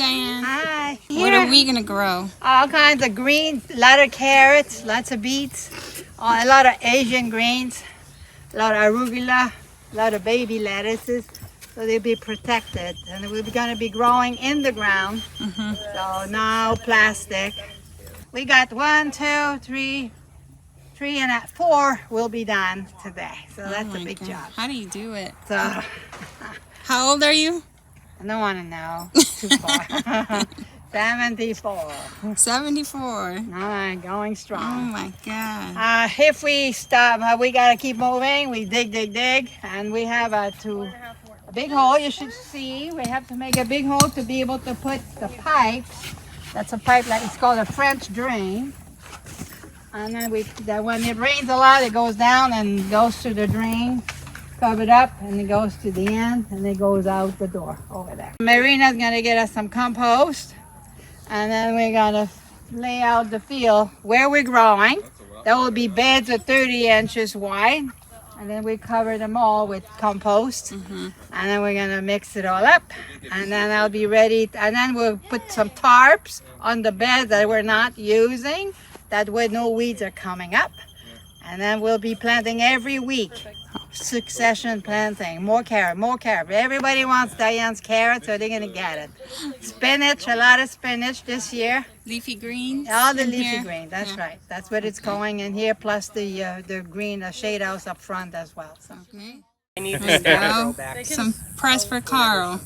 Diane. Hi. What are we gonna grow? All kinds of greens, a lot of carrots, lots of beets, a lot of Asian greens, a lot of arugula, a lot of baby lettuces. So they'll be protected, and we're going to be growing in the ground. So no plastic. We got 1, 2, 3, 4 will be done today. So that's a big job. How do you do it? So How old are you? I don't want to know. Too far. 74. 74. No, going Oh strong. my God. If we stop, we gotta keep moving. We dig, and we have a big hole. You should see. We have to make a big hole to be able to put the pipes. That's a pipe it's called a French drain. And then when it rains a lot, it goes down and goes to the drain, covered up, and it goes to the end, and it goes out the door over there. Marina's gonna get us some compost. And then we're gonna lay out the field where we're growing. There will be beds of 30 inches wide. And then we cover them all with compost. And then we're gonna mix it all up. And then I'll be ready. And then we'll put some tarps on the beds that we're not using. That way no weeds are coming up. And then we'll be planting every week. Succession planting, more carrot. Everybody wants Diane's carrot, so they're gonna get it. Spinach, a lot of spinach this year. Leafy greens. All the leafy green, that's right. That's what it's going in here, plus the green, shade house up front as well. So. Okay. There we go. Some press for Carl.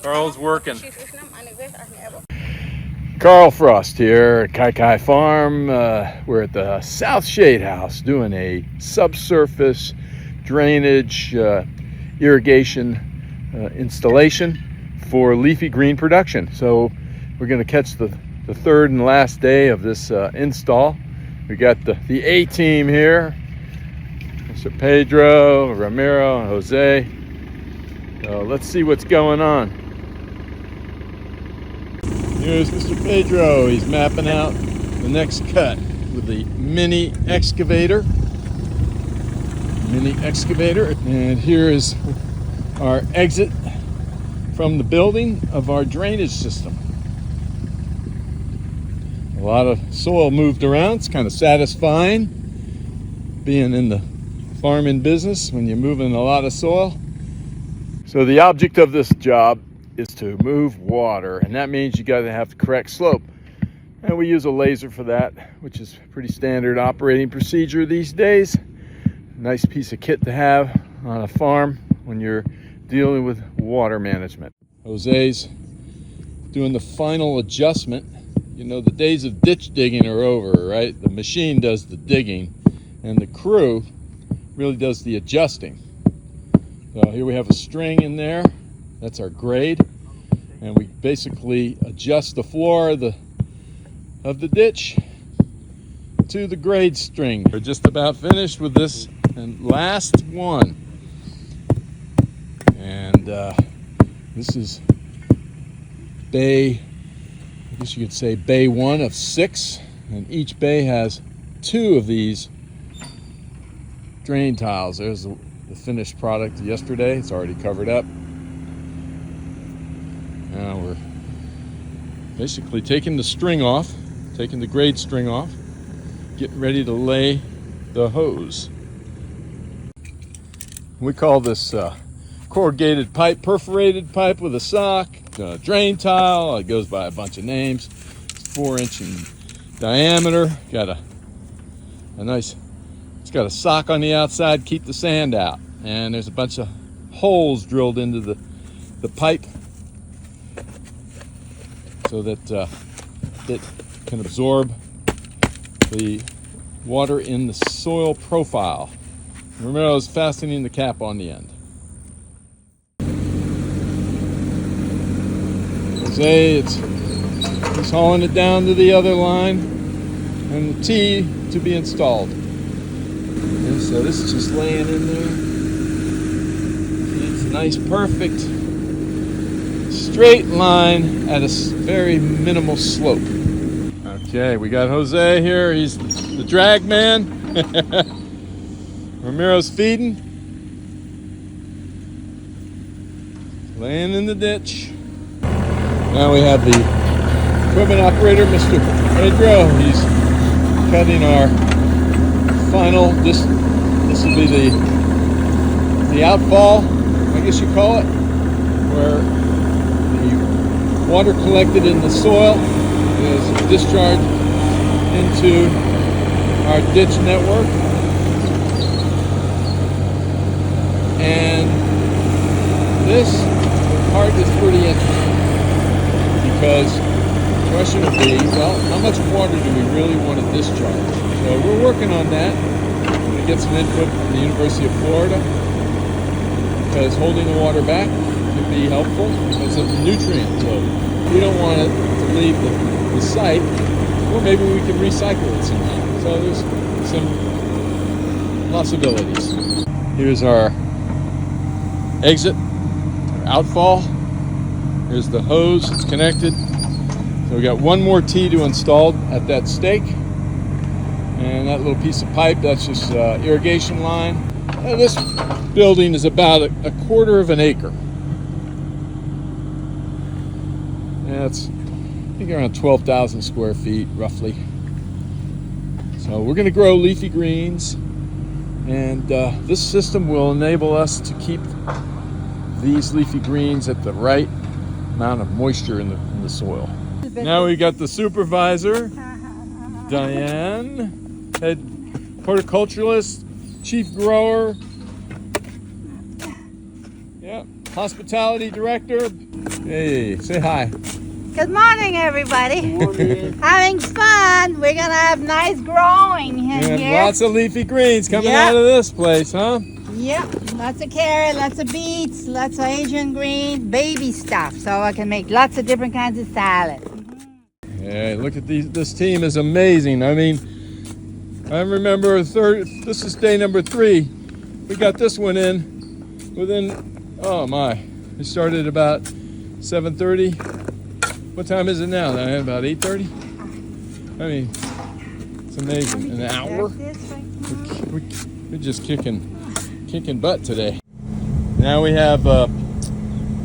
Carl's working. Carl Frost here at Kai Kai Farm. We're at the South Shade House doing a subsurface drainage irrigation installation for leafy green production. So we're going to catch the third and last day of this install. We got the A-team here, Mr. Pedro, Ramiro, and Jose. So let's see what's going on. Here's Mr. Pedro. He's mapping out the next cut with the mini excavator. And here is our exit from the building of our drainage system. A lot of soil moved around. It's kind of satisfying being in the farming business when you're moving a lot of soil. So the object of this job is to move water, and that means you got to have the correct slope, and we use a laser for that, which is pretty standard operating procedure these days. Nice piece of kit to have on a farm when you're dealing with water management. Jose's doing the final adjustment. You know, the days of ditch digging are over, right? The machine does the digging and the crew really does the adjusting. So here we have a string in there. That's our grade, and we basically adjust the floor of the ditch to the grade string. We're just about finished with this and last one, and this is bay, I guess you could say bay 1 of 6, and each bay has 2 of these drain tiles. There's the finished product yesterday. It's already covered up. Now we're basically taking the string off, taking the grade string off, getting ready to lay the hose. We call this corrugated pipe, perforated pipe with a sock, drain tile. It goes by a bunch of names. It's 4-inch in diameter. Got a nice, it's got a sock on the outside, keep the sand out. And there's a bunch of holes drilled into the pipe, so that it can absorb the water in the soil profile. Remember, I was fastening the cap on the end. Jose, he's hauling it down to the other line, and the T to be installed. And so this is just laying in there. It's a nice, perfect straight line at a very minimal slope. Okay, we got Jose here. He's the drag man. Ramiro's feeding. laying in the ditch. Now we have the equipment operator, Mr. Pedro. He's cutting our final, this will be the outfall, I guess you call it, where the water collected in the soil is discharged into our ditch network. And this part is pretty interesting because the question would be, well, how much water do we really want to discharge? So we're working on that. We're going to get some input from the University of Florida because holding the water back can be helpful because of the nutrients. So we don't want it to leave the site, or maybe we can recycle it somehow. So there's some possibilities. Here's our exit, our outfall. Here's the hose, it's connected. So we got one more T to install at that stake. And that little piece of pipe, that's just irrigation line. And this building is about a quarter of an acre. Yeah, it's I think around 12,000 square feet, roughly. So we're going to grow leafy greens, and this system will enable us to keep these leafy greens at the right amount of moisture in the soil. Now we got the supervisor, Diane, head horticulturalist, chief grower, yeah, hospitality director. Hey, say hi. Good morning, everybody. Having fun. We're gonna have nice growing in And here. lots of leafy greens coming out of this place, huh? Yep, lots of carrot, lots of beets, lots of Asian greens, baby stuff. So I can make lots of different kinds of salad. Yeah, look at this team is amazing. I mean, I remember this is day number 3. We got this one in within, oh my, we started about 7:30. What time is it now? About 8:30? I mean, it's amazing. An hour? We're just kicking butt today. Now we have a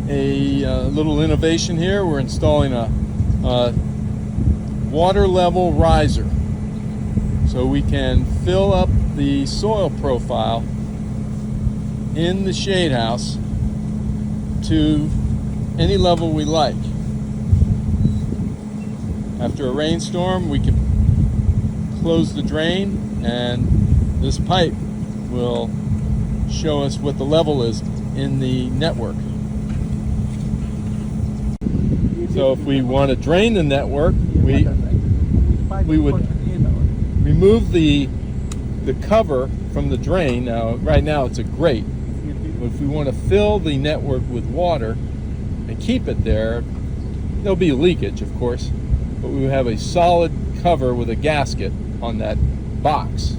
little innovation here. We're installing a water level riser. So we can fill up the soil profile in the shade house to any level we like. After a rainstorm, we can close the drain, and this pipe will show us what the level is in the network. So if we want to drain the network, we would remove the cover from the drain. Now, right now it's a grate. But if we want to fill the network with water and keep it there, there'll be leakage, of course. But we have a solid cover with a gasket on that box.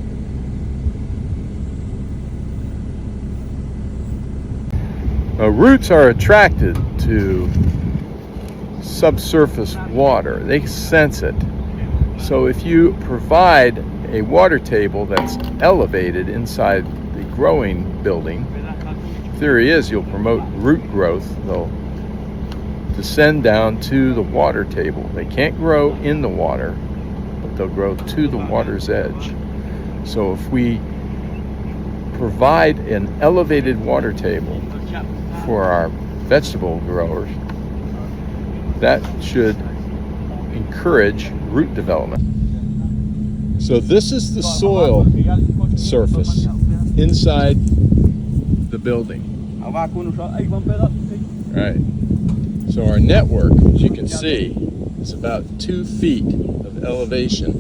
Roots are attracted to subsurface water. They sense it. So if you provide a water table that's elevated inside the growing building, theory is you'll promote root growth. They'll descend down to the water table. They can't grow in the water, but they'll grow to the water's edge. So if we provide an elevated water table for our vegetable growers, that should encourage root development. So this is the soil surface inside the building. Right. So our network, as you can see, is about 2 feet of elevation,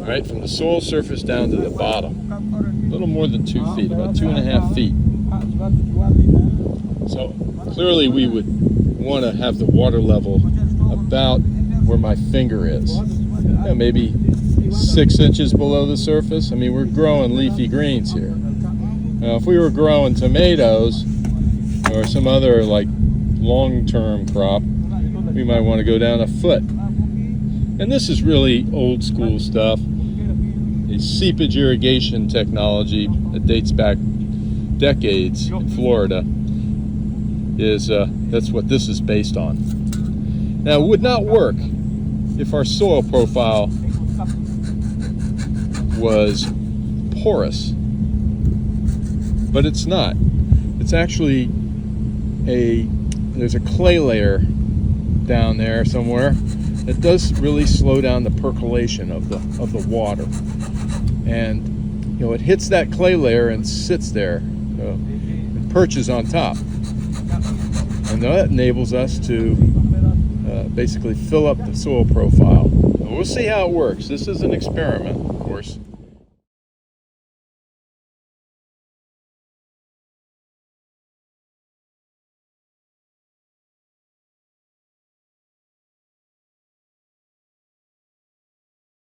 right, from the soil surface down to the bottom. A little more than 2 feet, about 2.5 feet. So clearly we would want to have the water level about where my finger is. Yeah, maybe 6 inches below the surface. I mean, we're growing leafy greens here. Now, if we were growing tomatoes or some other like long-term crop, we might want to go down 1 foot. And this is really old school stuff. A seepage irrigation technology that dates back decades in Florida. is that's what this is based on. Now, it would not work if our soil profile was porous, but it's not. It's actually there's a clay layer down there somewhere that does really slow down the percolation of the water, and you know, it hits that clay layer and sits there, and perches on top, and that enables us to basically fill up the soil profile. We'll see how it works. This is an experiment, of course.